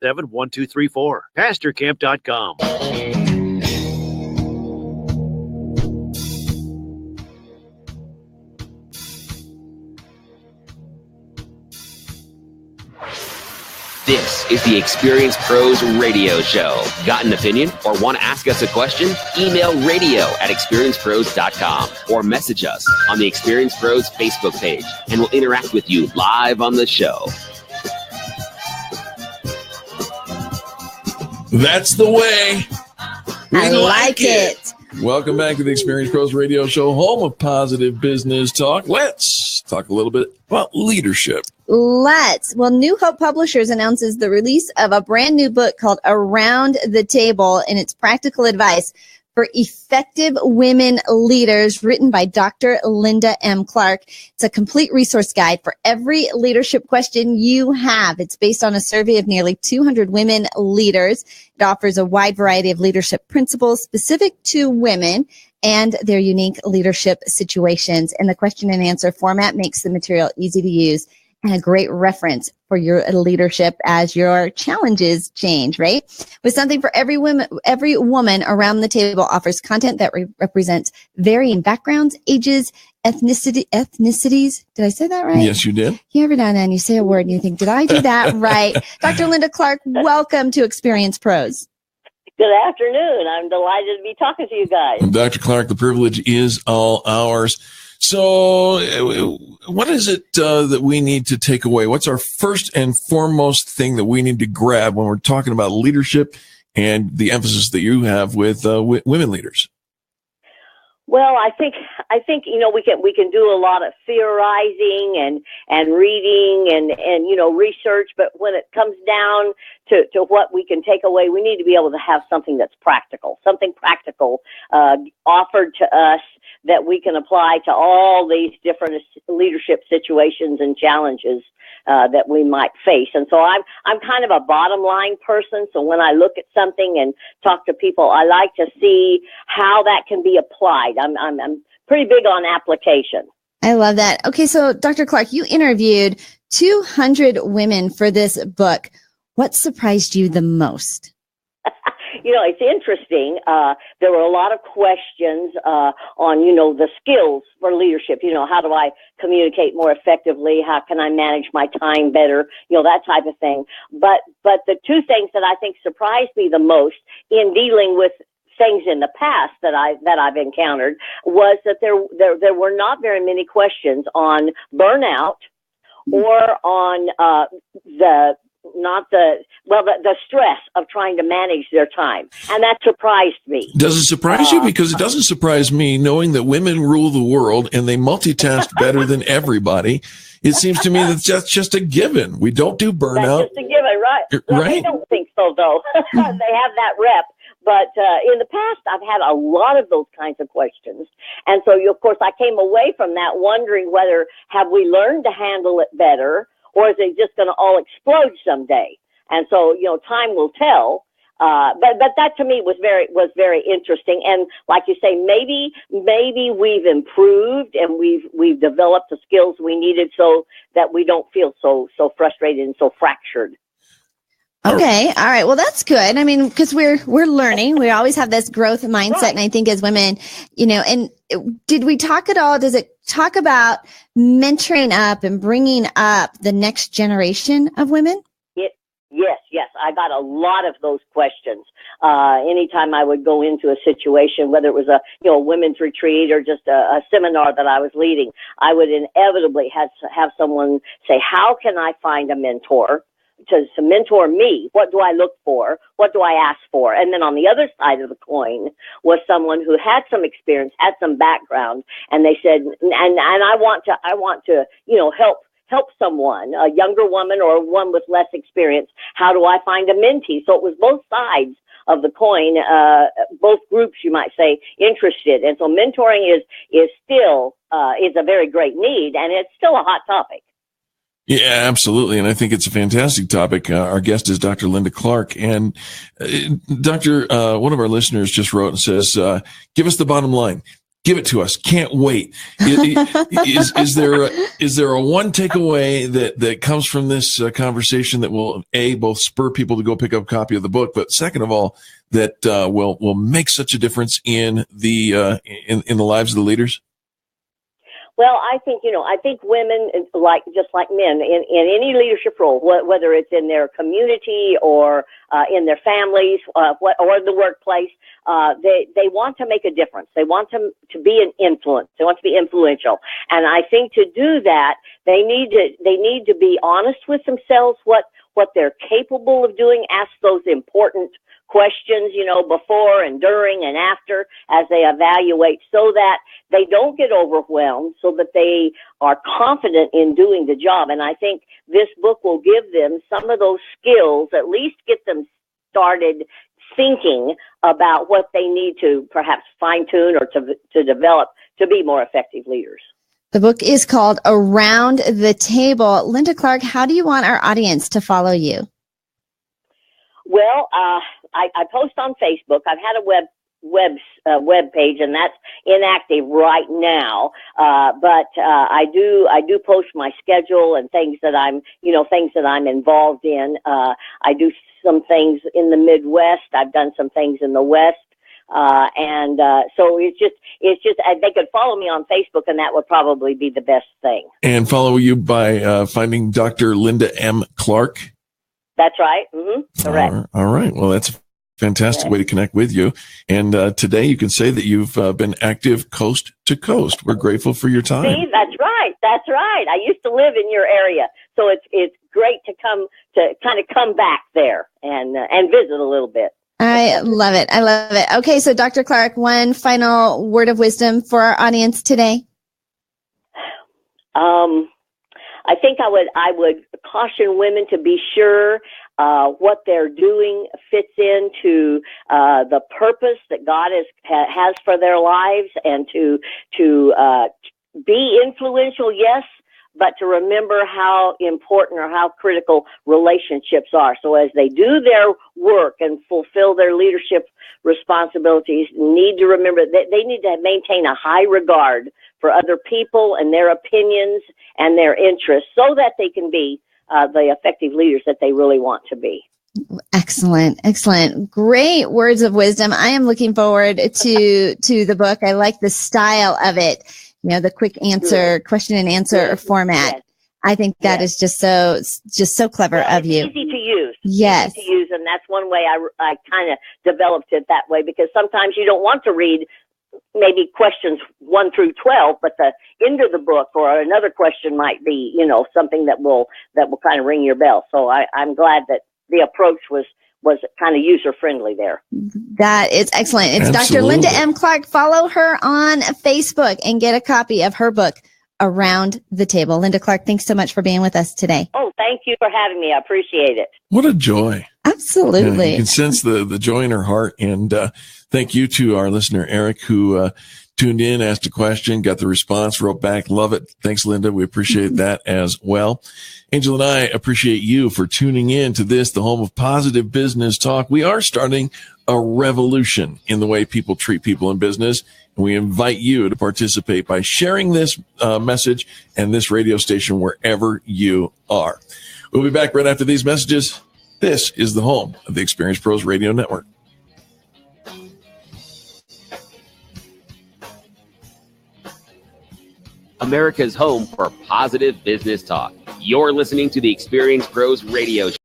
877-1234. PastorCamp.com. This is the Experience Pros Radio Show. Got an opinion or want to ask us a question? Email radio@experiencepros.com or message us on the Experience Pros Facebook page, and we'll interact with you live on the show. That's the way. I like it. Welcome back to the Experience Pros Radio Show, home of positive business talk. Let's talk a little bit about leadership. Well, New Hope Publishers announces the release of a brand new book called Around the Table, and it's practical advice for effective women leaders, written by Dr. Linda M. Clark. It's a complete resource guide for every leadership question you have. It's based on a survey of nearly 200 women leaders. It offers a wide variety of leadership principles specific to women and their unique leadership situations. And the question and answer format makes the material easy to use and a great reference for your leadership as your challenges change, right? With something for every woman Around the Table offers content that represents varying backgrounds, ages, ethnicities. Did I say that right? Yes, you did. Every now and then you say a word and you think, did I do that right? Dr. Linda Clark, welcome to Experience Pros. Good afternoon. I'm delighted to be talking to you guys. Dr. Clark, the privilege is all ours. So what is it that we need to take away? What's our first and foremost thing that we need to grab when we're talking about leadership and the emphasis that you have with women leaders? Well, I think we can do a lot of theorizing and reading and research, but when it comes down to what we can take away, we need to be able to have something that's practical, offered to us that we can apply to all these different leadership situations and challenges that we might face. And so I'm kind of a bottom line person. So when I look at something and talk to people, I like to see how that can be applied. I'm pretty big on application. I love that. Okay, so Dr. Clark, you interviewed 200 women for this book. What surprised you the most? It's interesting. There were a lot of questions on, the skills for leadership. How do I communicate more effectively? How can I manage my time better? That type of thing. But the two things that I think surprised me the most in dealing with things in the past that I've encountered was that there were not very many questions on burnout or on the stress of trying to manage their time. And that surprised me. Does it surprise you? Because it doesn't surprise me, knowing that women rule the world and they multitask better than everybody. It seems to me that's just a given. We don't do burnout. That's just a given, right? Right. I don't think so, though. They have that rep. But in the past, I've had a lot of those kinds of questions. And so, of course, I came away from that wondering whether have we learned to handle it better, or is it just going to all explode someday? And so, time will tell. But that to me was very interesting. And like you say, maybe we've improved and we've developed the skills we needed so that we don't feel so frustrated and so fractured. Okay. All right. Well, that's good. I mean, because we're learning. We always have this growth mindset. Right. And I think as women, and did we talk at all? Does it talk about mentoring up and bringing up the next generation of women? Yes. I got a lot of those questions. Anytime I would go into a situation, whether it was a women's retreat or just a seminar that I was leading, I would inevitably have someone say, how can I find a mentor to mentor me? What do I look for? What do I ask for? And then on the other side of the coin was someone who had some experience, had some background, and they said, and I want to help someone, a younger woman or one with less experience. How do I find a mentee? So it was both sides of the coin, both groups, you might say, interested. And so mentoring is still a very great need, and it's still a hot topic. Yeah, absolutely. And I think it's a fantastic topic. Our guest is Dr. Linda Clark. And Doctor, one of our listeners just wrote and says, give us the bottom line. Give it to us. Can't wait. Is there a one takeaway that comes from this conversation that will both spur people to go pick up a copy of the book, but second of all, that will make such a difference in the lives of the leaders? Well, I think women, just like men, in any leadership role, whether it's in their community or in their families, or the workplace, they want to make a difference. They want to be an influence. They want to be influential. And I think to do that, they need to be honest with themselves, what they're capable of doing, ask those important questions, before and during and after as they evaluate, so that they don't get overwhelmed, so that they are confident in doing the job. And I think this book will give them some of those skills, at least get them started thinking about what they need to perhaps fine-tune or to develop to be more effective leaders. The book is called Around the Table. Linda Clark, how do you want our audience to follow you? Well, I post on Facebook. I've had a web page, and that's inactive right now. But I do post my schedule and things that I'm involved in. I do some things in the Midwest. I've done some things in the West. So it's just they could follow me on Facebook, and that would probably be the best thing. And follow you by finding Dr. Linda M. Clark. That's right. Mm-hmm. Correct. All right. Well, that's a fantastic way to connect with you. And today you can say that you've been active coast to coast. We're grateful for your time. See, that's right. That's right. I used to live in your area, so it's great to come back there and visit a little bit. I love it. I love it. Okay, so Dr. Clark, one final word of wisdom for our audience today. I think I would caution women to be sure what they're doing fits into the purpose that God has for their lives, and to be influential, yes, but to remember how important or how critical relationships are. So as they do their work and fulfill their leadership responsibilities, need to remember that they need to maintain a high regard for other people and their opinions and their interests, so that they can be the effective leaders that they really want to be. Excellent. Excellent. Great words of wisdom. I am looking forward to the book. I like the style of it. The quick answer, question and answer format. Yes. I think that is just so clever of you. Easy to use. Yes. Easy to use, and that's one way I kind of developed it that way, because sometimes you don't want to read maybe questions 1 through 12, but the end of the book or another question might be, something that will kind of ring your bell. So I'm glad that the approach was kind of user-friendly there. That is excellent. It's Absolutely. Dr. Linda M. Clark. Follow her on Facebook and get a copy of her book, Around the Table. Linda Clark, thanks so much for being with us today. Oh, thank you for having me. I appreciate it. What a joy. Absolutely. You can sense the joy in her heart. And thank you to our listener, Eric, who tuned in, asked a question, got the response, wrote back. Love it. Thanks, Linda. We appreciate that as well. Angel and I appreciate you for tuning in to this, the home of positive business talk. We are starting a revolution in the way people treat people in business. And we invite you to participate by sharing this message and this radio station wherever you are. We'll be back right after these messages. This is the home of the Experience Pros Radio Network. America's home for positive business talk. You're listening to the Experience Pros Radio Show.